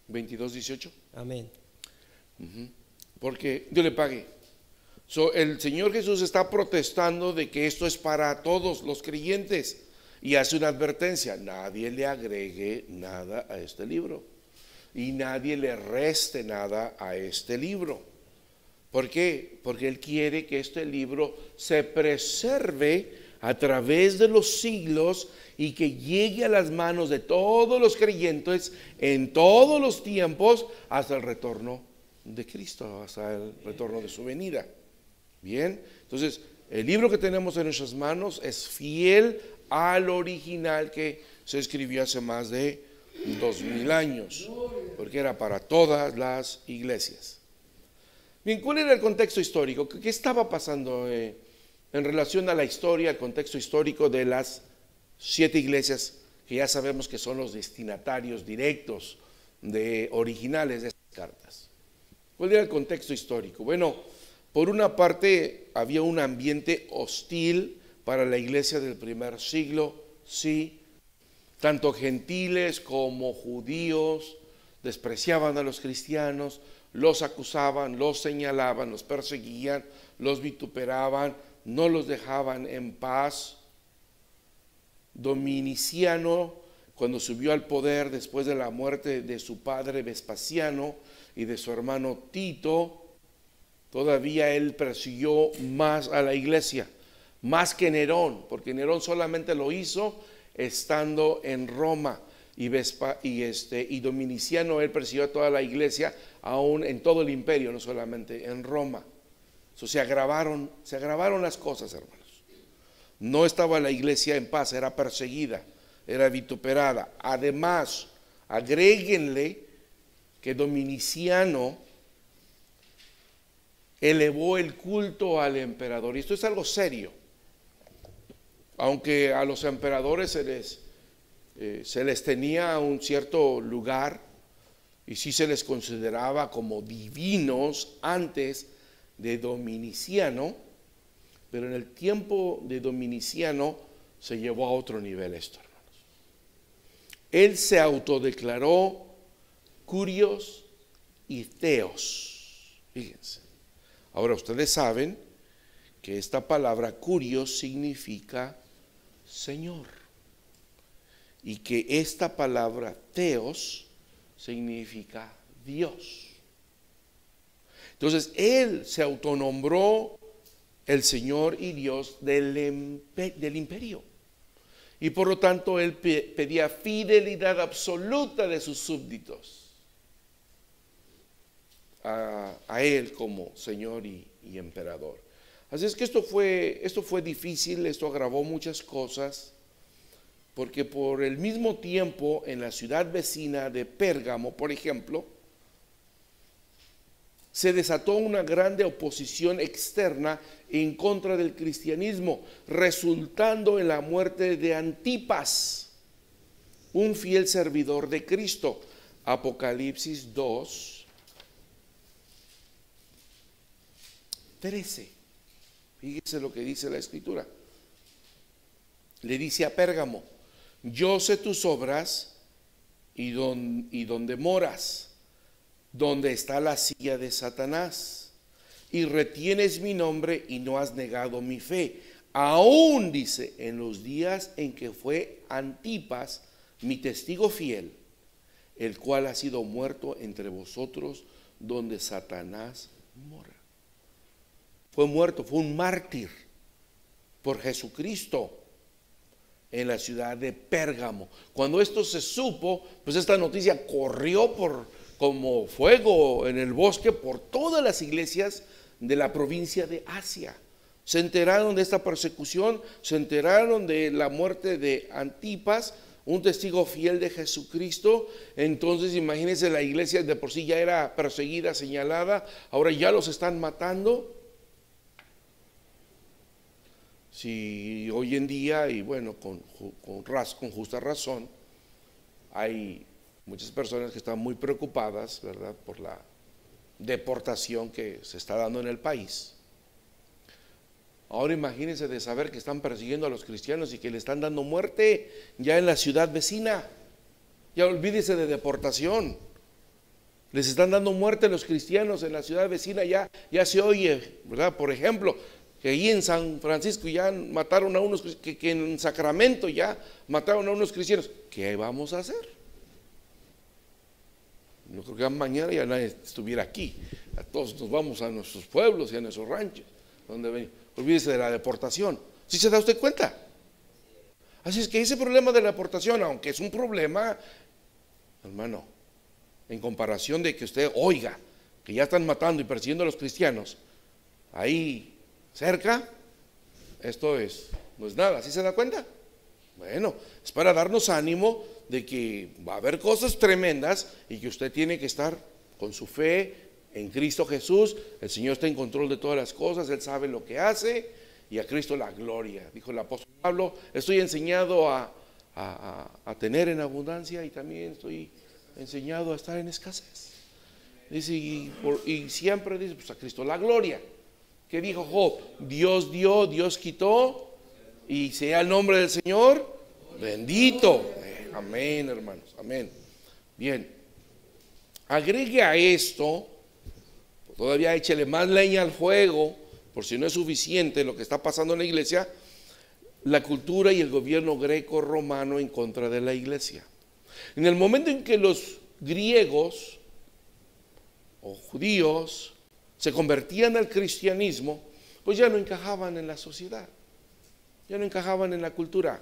22:18. Amén. Porque Dios le pague. El Señor Jesús está protestando de que esto es para todos los creyentes y hace una advertencia: nadie le agregue nada a este libro y nadie le reste nada a este libro. ¿Por qué? Porque Él quiere que este libro se preserve a través de los siglos y que llegue a las manos de todos los creyentes en todos los tiempos hasta el retorno de Cristo, hasta el retorno de su venida. Bien, entonces el libro que tenemos en nuestras manos es fiel al original que se escribió hace más de 2000 años, porque era para todas las iglesias. Bien, ¿cuál era el contexto histórico? ¿Qué estaba pasando en relación a la historia, el contexto histórico de las 7 iglesias que ya sabemos que son los destinatarios directos originales de estas cartas? ¿Cuál era el contexto histórico? Bueno, por una parte había un ambiente hostil para la iglesia del primer siglo, sí. Tanto gentiles como judíos despreciaban a los cristianos, los acusaban, los señalaban, los perseguían, los vituperaban, no los dejaban en paz. Dominiciano, cuando subió al poder después de la muerte de su padre Vespasiano y de su hermano Tito, todavía él persiguió más a la iglesia, más que Nerón, porque Nerón solamente lo hizo estando en Roma, y Dominiciano, él persiguió a toda la iglesia, aún en todo el imperio, no solamente en Roma. Se agravaron las cosas, hermanos. No estaba la iglesia en paz, era perseguida, era vituperada. Además, agréguenle que Dominiciano elevó el culto al emperador, y esto es algo serio. Aunque a los emperadores se les tenía un cierto lugar y sí se les consideraba como divinos antes de Dominiciano, pero en el tiempo de Dominiciano se llevó a otro nivel esto, hermanos. Él se autodeclaró curios y theos. Fíjense. Ahora ustedes saben que esta palabra curios significa Señor, y que esta palabra theos significa Dios. Entonces él se autonombró el Señor y Dios del imperio, y por lo tanto él pedía fidelidad absoluta de sus súbditos a él como Señor y emperador. Así es que esto fue difícil, esto agravó muchas cosas, porque por el mismo tiempo en la ciudad vecina de Pérgamo, por ejemplo, se desató una grande oposición externa en contra del cristianismo, resultando en la muerte de Antipas, un fiel servidor de Cristo. Apocalipsis 2:13. Fíjese lo que dice la Escritura. Le dice a Pérgamo: yo sé tus obras y donde moras, donde está la silla de Satanás, y retienes mi nombre y no has negado mi fe. Aún, dice, en los días en que fue Antipas, mi testigo fiel, el cual ha sido muerto entre vosotros, donde Satanás mora. Fue muerto, fue un mártir por Jesucristo en la ciudad de Pérgamo. Cuando esto se supo, pues esta noticia corrió como fuego en el bosque por todas las iglesias de la provincia de Asia. Se enteraron de esta persecución, se enteraron de la muerte de Antipas, un testigo fiel de Jesucristo. Entonces imagínense, la iglesia de por sí ya era perseguida, señalada, ahora ya los están matando. Si hoy en día, y bueno, con justa razón, hay muchas personas que están muy preocupadas, ¿verdad?, por la deportación que se está dando en el país. Ahora imagínense de saber que están persiguiendo a los cristianos y que le están dando muerte ya en la ciudad vecina. Ya olvídese de deportación. Les están dando muerte a los cristianos en la ciudad vecina, ya se oye, ¿verdad? Por ejemplo, que ahí en San Francisco ya mataron a unos, que en Sacramento ya mataron a unos cristianos. ¿Qué vamos a hacer? No creo que mañana ya nadie estuviera aquí. A todos nos vamos a nuestros pueblos y a nuestros ranchos. Olvídese de la deportación. ¿Sí se da usted cuenta? Así es que ese problema de la deportación, aunque es un problema, hermano, en comparación de que usted oiga que ya están matando y persiguiendo a los cristianos ahí cerca, esto no es nada. ¿Sí se da cuenta? Bueno, es para darnos ánimo de que va a haber cosas tremendas y que usted tiene que estar con su fe en Cristo Jesús. El Señor está en control de todas las cosas, Él sabe lo que hace, y a Cristo la gloria. Dijo el apóstol Pablo: estoy enseñado a tener en abundancia, y también estoy enseñado a estar en escasez. Dice, y siempre dice, pues a Cristo la gloria. ¿Qué dijo Job? Dios dio, Dios quitó, y sea el nombre del Señor bendito. Amén, hermanos, amén. Bien, agregue a esto, todavía échele más leña al fuego, por si no es suficiente lo que está pasando en la iglesia, la cultura y el gobierno greco-romano en contra de la iglesia. En el momento en que los griegos o judíos se convertían al cristianismo, pues ya no encajaban en la sociedad, ya no encajaban en la cultura.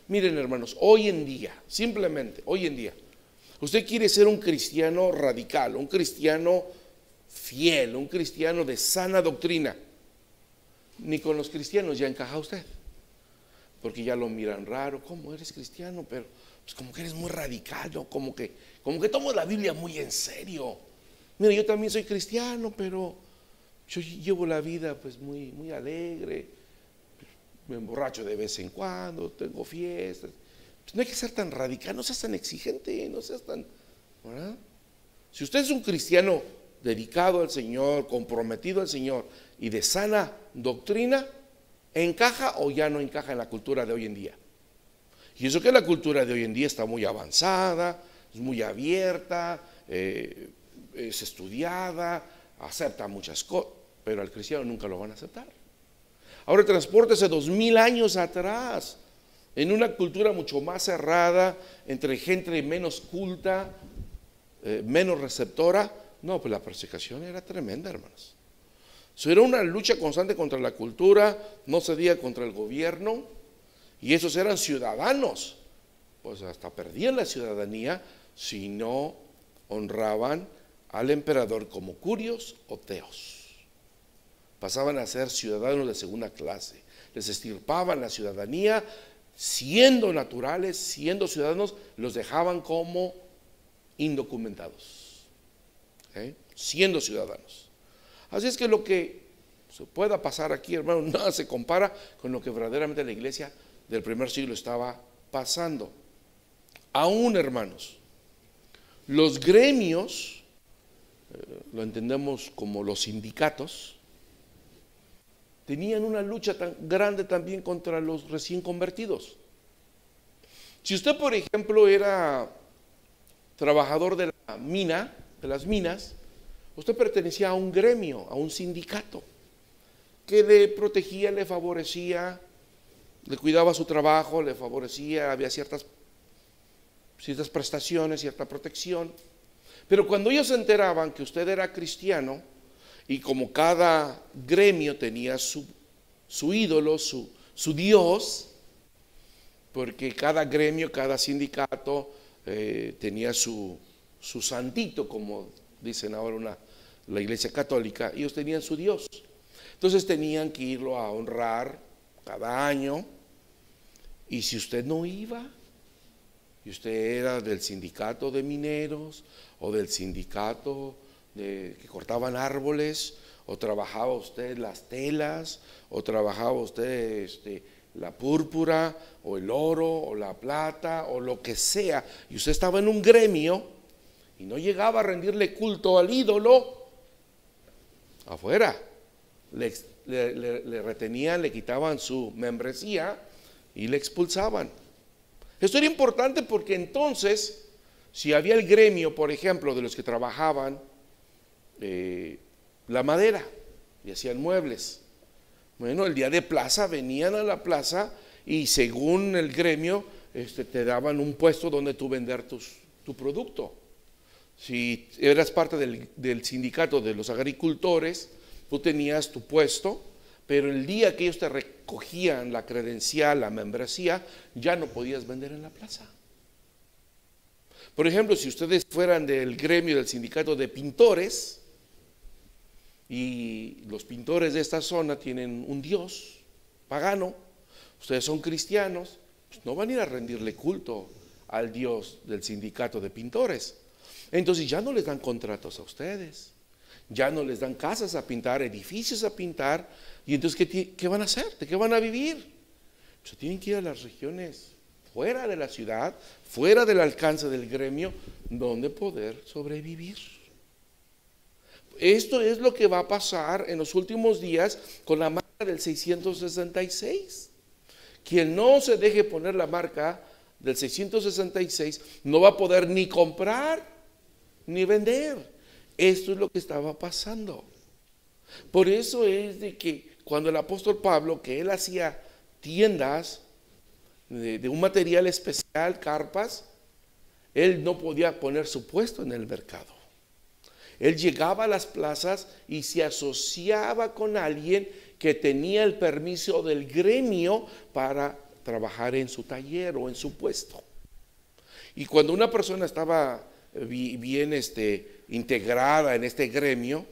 Miren, hermanos, hoy en día, simplemente hoy en día, usted quiere ser un cristiano radical, un cristiano fiel, un cristiano de sana doctrina, ni con los cristianos ya encaja usted, porque ya lo miran raro. ¿Cómo eres cristiano? Pero pues como que eres muy radical, ¿no? Como que tomo la Biblia muy en serio. Mira, yo también soy cristiano, pero yo llevo la vida pues muy alegre, me emborracho de vez en cuando, tengo fiestas. Pues no hay que ser tan radical, no seas tan exigente, no seas tan, ¿verdad? Si usted es un cristiano dedicado al Señor, comprometido al Señor y de sana doctrina, ¿encaja o ya no encaja en la cultura de hoy en día? Y eso que la cultura de hoy en día está muy avanzada, es muy abierta, es estudiada, acepta muchas cosas, pero al cristiano nunca lo van a aceptar. Ahora transpórtese 2000 años atrás, en una cultura mucho más cerrada, entre gente menos culta, menos receptora. No, pues la persecución era tremenda, hermanos. Eso era una lucha constante contra la cultura, no se diga contra el gobierno, y esos eran ciudadanos, pues hasta perdían la ciudadanía si no honraban al emperador como curios o teos. Pasaban a ser ciudadanos de segunda clase, les extirpaban la ciudadanía, siendo naturales, siendo ciudadanos, los dejaban como indocumentados, siendo ciudadanos. Así es que lo que se pueda pasar aquí, hermano, nada se compara con lo que verdaderamente la iglesia del primer siglo estaba pasando. Aún, hermanos, los gremios, lo entendemos como los sindicatos, tenían una lucha tan grande también contra los recién convertidos. Si usted, por ejemplo, era trabajador de la mina, de las minas, usted pertenecía a un gremio, a un sindicato, que le protegía, le favorecía, le cuidaba su trabajo, le favorecía, había ciertas prestaciones, cierta protección. Pero cuando ellos se enteraban que usted era cristiano, y como cada gremio tenía su ídolo, su Dios, porque cada gremio, cada sindicato tenía su santito, como dicen ahora la iglesia católica, ellos tenían su Dios. Entonces tenían que irlo a honrar cada año, y si usted no iba, y usted era del sindicato de mineros, o del sindicato que cortaban árboles, o trabajaba usted las telas, o trabajaba usted la púrpura, o el oro, o la plata, o lo que sea, y usted estaba en un gremio, y no llegaba a rendirle culto al ídolo, afuera, le retenían, le quitaban su membresía, y le expulsaban. Esto era importante porque entonces si había el gremio, por ejemplo, de los que trabajaban la madera y hacían muebles, bueno, el día de plaza venían a la plaza y según el gremio te daban un puesto donde tú vender tu producto. Si eras parte del sindicato de los agricultores, tú tenías tu puesto, pero el día que ellos te recogían la credencial, la membresía, ya no podías vender en la plaza. Por ejemplo, si ustedes fueran del gremio del sindicato de pintores, y los pintores de esta zona tienen un dios pagano, ustedes son cristianos, pues no van a ir a rendirle culto al dios del sindicato de pintores. Entonces ya no les dan contratos a ustedes, ya no les dan casas a pintar, edificios a pintar. Y entonces ¿qué van a hacer? ¿De qué van a vivir? Pues tienen que ir a las regiones fuera de la ciudad, fuera del alcance del gremio, donde poder sobrevivir. Esto es lo que va a pasar en los últimos días con la marca del 666. Quien no se deje poner la marca del 666 no va a poder ni comprar ni vender. Esto es lo que estaba pasando. Por eso es de que cuando el apóstol Pablo, que él hacía tiendas de un material especial, carpas, él no podía poner su puesto en el mercado. Él llegaba a las plazas y se asociaba con alguien que tenía el permiso del gremio para trabajar en su taller o en su puesto. Y cuando una persona estaba bien integrada en este gremio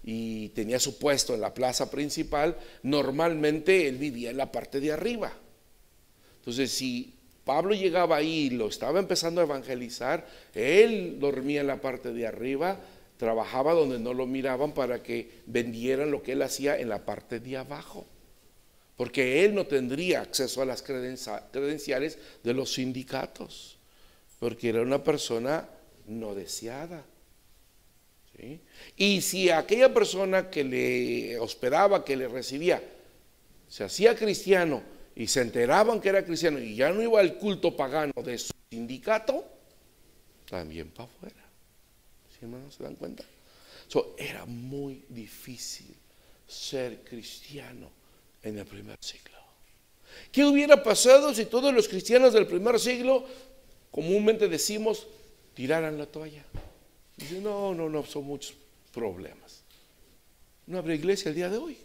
y tenía su puesto en la plaza principal, normalmente él vivía en la parte de arriba. Entonces, si Pablo llegaba ahí y lo estaba empezando a evangelizar, él dormía en la parte de arriba, trabajaba donde no lo miraban para que vendieran lo que él hacía en la parte de abajo, porque él no tendría acceso a las credenciales de los sindicatos, porque era una persona no deseada. ¿Sí? Y si aquella persona que le hospedaba, que le recibía, se hacía cristiano y se enteraban que era cristiano y ya no iba al culto pagano de su sindicato, también para afuera. ¿Sí, hermanos? ¿Se dan cuenta? Era muy difícil ser cristiano en el primer siglo. ¿Qué hubiera pasado si todos los cristianos del primer siglo, comúnmente decimos, tiraran la toalla? Dice, no, son muchos problemas. No habrá iglesia el día de hoy.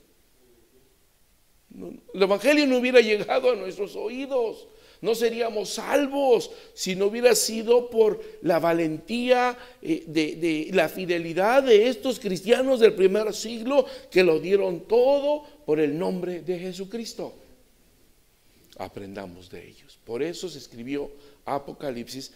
El evangelio no hubiera llegado a nuestros oídos. No seríamos salvos si no hubiera sido por la valentía, de la fidelidad de estos cristianos del primer siglo que lo dieron todo por el nombre de Jesucristo. Aprendamos de ellos. Por eso se escribió Apocalipsis,